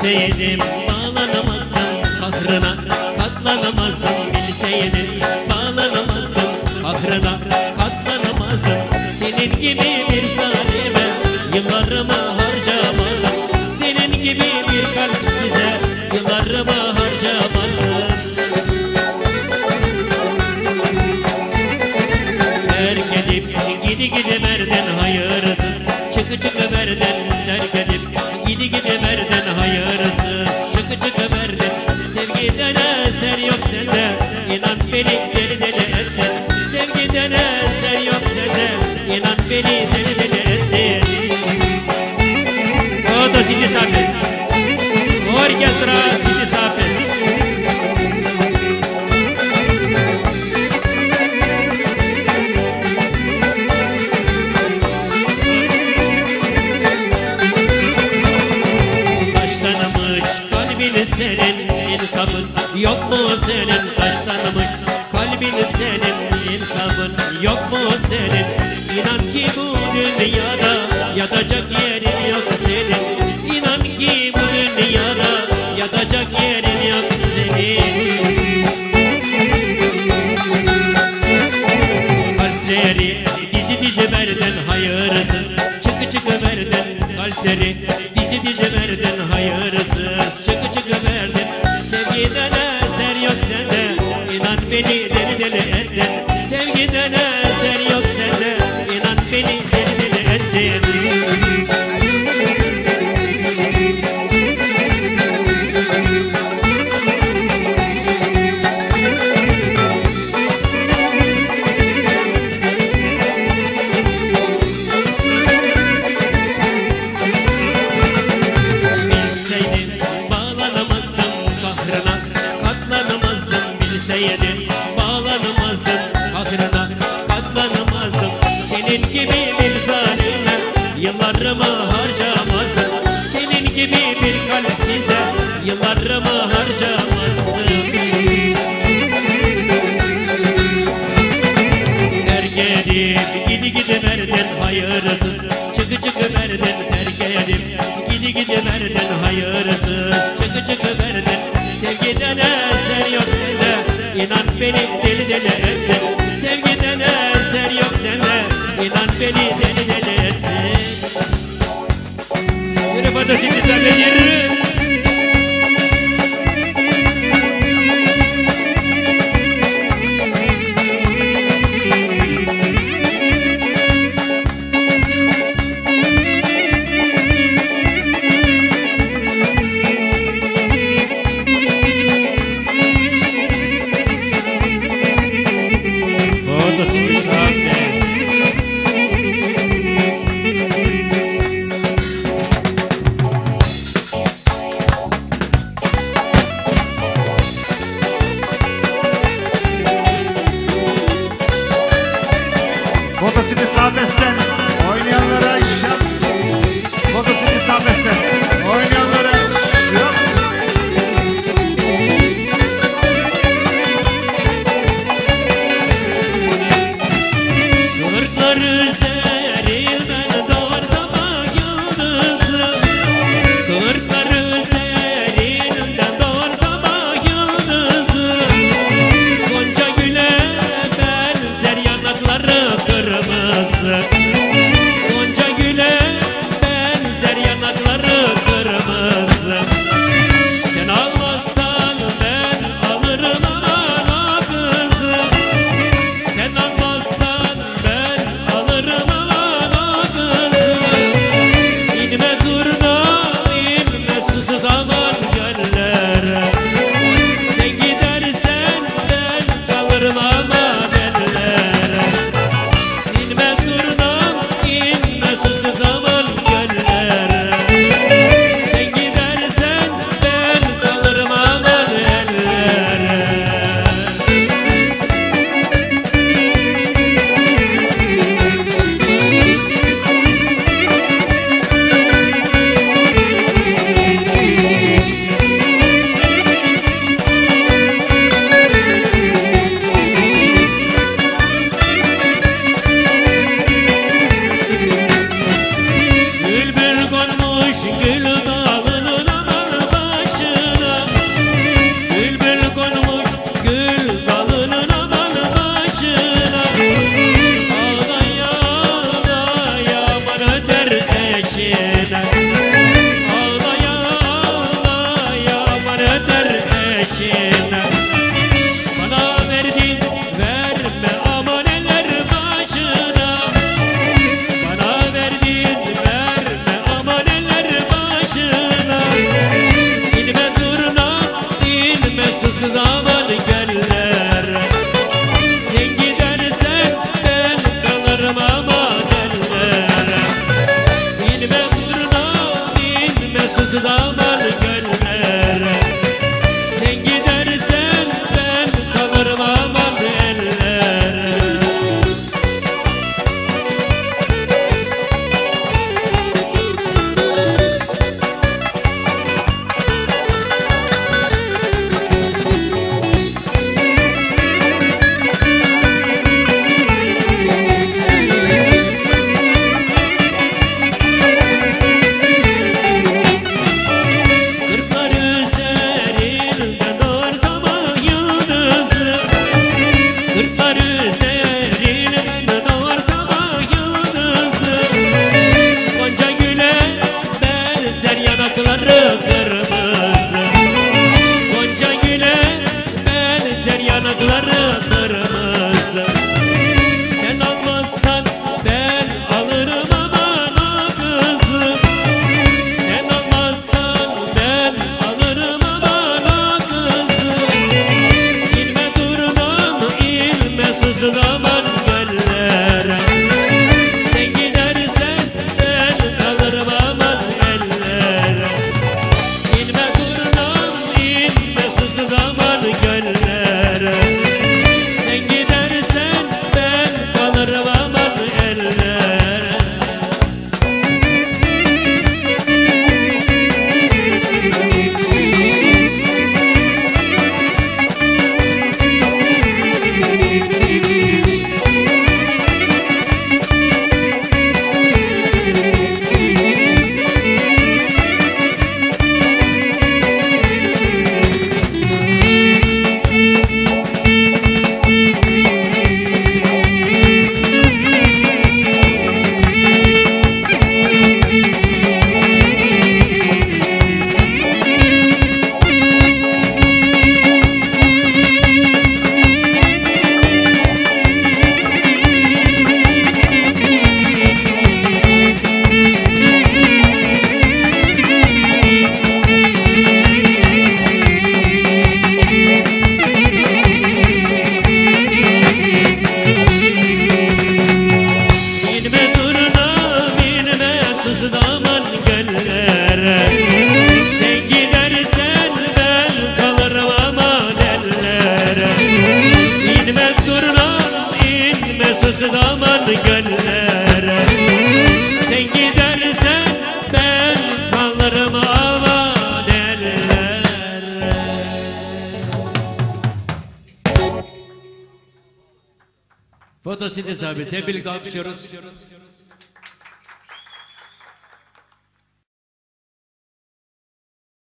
Bilseydim bağlanamazdım kahrına, katlanamazdım. Bilseydim bağlanamazdım kahrına, katlanamazdım. Senin gibi bir zalime yıllarımı harcamadım. Senin gibi bir kalpsize yıllarımı harcamazdım. Terk edip gidi gidi verden hayırsız, çıkı çıkı verden terk edip gidi gidi verden hayırsız, çıkı çıkı verden. Sevgiden eser yok sende, inan beni deli deli ettin. Sevgiden eser yok sende, inan beni deli deli ettin. O da şimdi sabit, orkestra şimdi sabit. Senin insafın yok mu senin? Taşlanmış kalbin senin insafın yok mu senin? İnan ki bu dünyada yatacak yerin yok senin. İnan ki bu dünyada yatacak yerin yok senin. Kalpleri dizi dizi verden hayırsız, çıkı çıkı verden kalpleri dizi dizi verden hayırsız, çıkı çıkı verdin. Sevgiden eser yok sende, inan beni deli deli ettin. Sevgiden eser yok sende, inan beni deli deli ettin. Bilseydim bağlanamazdım kahrına, katlanamazdım. Senin gibi bir zalime yıllarımı harcamazdım. Senin gibi bir kalpsize yıllarımı harcamazdım. Terk edip gidi gidi verdin hayırsız, çıkı çıkı verdin. Terk edip gidi gidi verdin hayırsız, çıkı çıkı verdin. Sevgiden eser yok sende, İnan beni deli deli ettin. Sevgiden eser yok sende, İnan beni deli deli ettin. Yürü bana şimdi sen de yürü. Motosikleti serbestten oynayanlara şap. Motosikleti serbestten oynayanlara şap. Kırklar üzerinden doğar sabah yıldızı. Kırklar üzerinden doğar sabah yıldızı. Gonca güle benzer yanakları kırmızı. Gonca güle benzer yanakları kırmızı. Sen almazsan ben alırım ana kızı. Sen almazsan ben alırım ana kızı. İnme durma inme susuz aman göllere. Sen gidersen ben kalırım aman ellere. İnme durma Motosiklet sabit. Hep birlikte alkışlıyoruz.